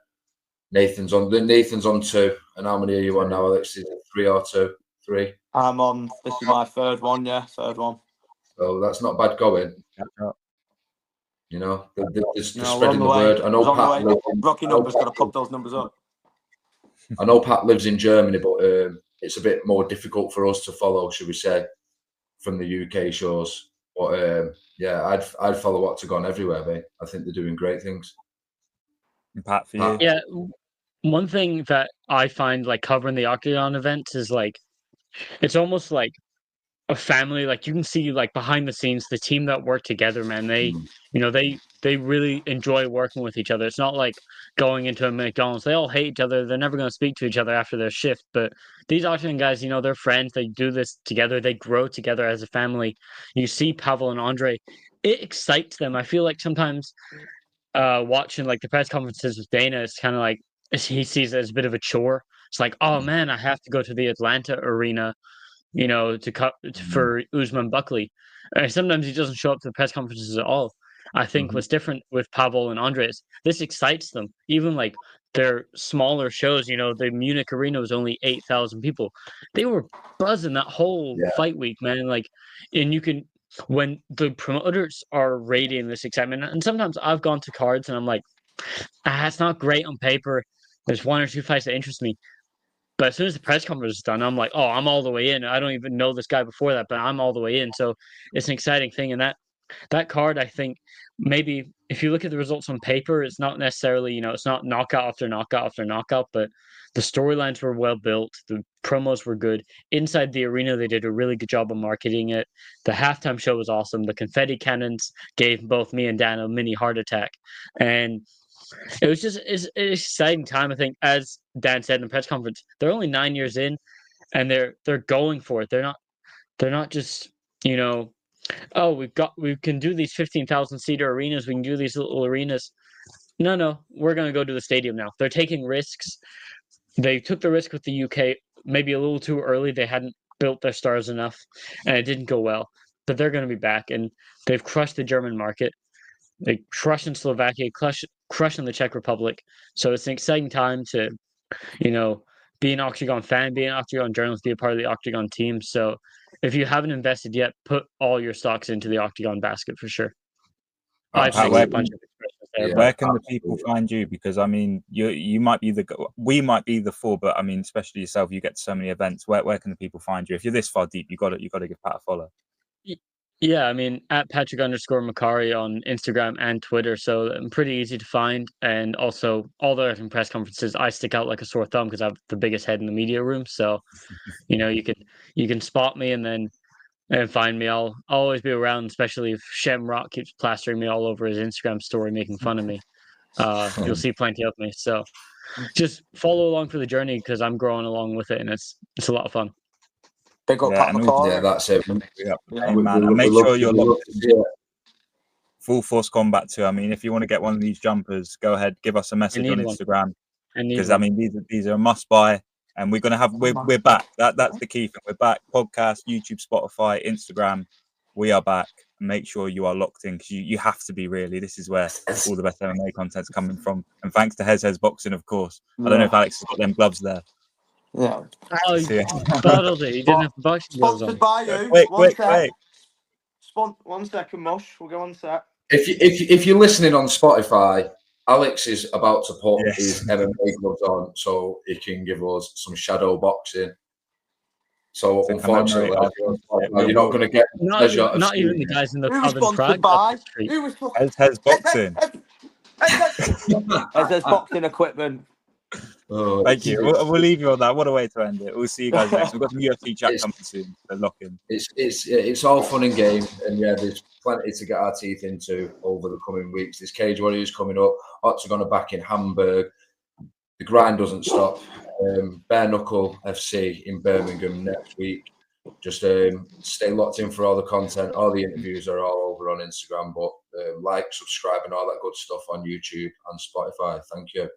Nathan's on 2. And how many are you on now, Alex? Is it 3 or 2? 3. I'm on. This is my third one. Yeah, third one. So that's not bad going. You know, they're spreading the word. I know Pat. Rocky numbers got to pump those numbers up. I know Pat lives in Germany, but it's a bit more difficult for us to follow, should we say, from the UK shows. But yeah, I'd follow Oktagon everywhere, mate. I think they're doing great things. And Pat, for you? Yeah, one thing that I find like covering the Oktagon events is like, it's almost like a family. Like you can see like behind the scenes, the team that work together, man. They really enjoy working with each other. It's not like going into a McDonald's. They all hate each other. They're never going to speak to each other after their shift. But these Oktagon guys, they're friends. They do this together. They grow together as a family. You see Pavel and Andre. It excites them. I feel like sometimes watching like the press conferences with Dana, it's kind of like he sees it as a bit of a chore. It's like, oh man, I have to go to the Atlanta arena, for Usman Buckley. Sometimes he doesn't show up to the press conferences at all. I think what's different with Pavel and Andres, this excites them. Even like their smaller shows, the Munich arena was only 8,000 people. They were buzzing that whole fight week, man. Like, and you can, when the promoters are radiating this excitement, and sometimes I've gone to cards and I'm like, it's not great on paper. There's 1 or 2 fights that interest me. But as soon as the press conference is done, I'm like, oh, I'm all the way in. I don't even know this guy before that, but I'm all the way in. So it's an exciting thing. And that card, I think, maybe if you look at the results on paper, it's not necessarily, it's not knockout after knockout after knockout, but the storylines were well built. The promos were good. Inside the arena, they did a really good job of marketing it. The halftime show was awesome. The confetti cannons gave both me and Dan a mini heart attack. And it was just it's an exciting time. I think, as Dan said in the press conference, they're only 9 years in, and they're going for it. They're not just oh, we can do these 15,000 seater arenas. We can do these little arenas. No, we're gonna go to the stadium now. They're taking risks. They took the risk with the UK maybe a little too early. They hadn't built their stars enough, and it didn't go well. but they're going to be back, and they've crushed the German market. They crushed in Slovakia, crushed in the Czech Republic. So it's an exciting time to, be an Oktagon fan, be an Oktagon journalist, be a part of the Oktagon team. So if you haven't invested yet, put all your stocks into the Oktagon basket for sure. I've seen a bunch of expressions there. Where can the people find you? Because I mean, we might be the four, but I mean, especially yourself, you get to so many events. Where can the people find you? If you're this far deep, you got to give Pat a follow. Yeah, I mean, at Patrick_McCorry on Instagram and Twitter. So I'm pretty easy to find. And also, all the press conferences, I stick out like a sore thumb because I have the biggest head in the media room. So, you can spot me and find me. I'll always be around, especially if Shamrock keeps plastering me all over his Instagram story, making fun of me. You'll see plenty of me. So just follow along for the journey because I'm growing along with it, and it's a lot of fun. Big up Pat McCorry. Yeah, that's it. Man. And make sure you're locked in. FullForceCombat too. I mean, if you want to get one of these jumpers, go ahead, give us a message on Instagram. Because I mean, these are a must buy, and we're gonna have we're back. That's the key thing. We're back. Podcast, YouTube, Spotify, Instagram. We are back. Make sure you are locked in because you have to be really. This is where all the best MMA content's coming from. And thanks to Hez Boxing, of course. I don't know if Alex has got them gloves there. Yeah. Oh, he bottled it. He didn't have the boxing gloves on. Sponsored by you. Wait. 1 second, Mush. We'll go on set. If you're listening on Spotify, Alex is about to put his MMA gloves on so he can give us some shadow boxing. So unfortunately, you're not going to get pleasure. Not even the guys in the Who was sponsored by? Who was Hez Boxing. Hez Boxing equipment. Thank you. We'll leave you on that. What a way to end it. We'll see you guys next. We've got some UFC chat coming soon. So lock in. It's all fun and game, and there's plenty to get our teeth into over the coming weeks. This Cage Warriors coming up. Oktagon are back in Hamburg. The grind doesn't stop. Bare Knuckle FC in Birmingham next week. Just stay locked in for all the content. All the interviews are all over on Instagram. But like, subscribe, and all that good stuff on YouTube and Spotify. Thank you.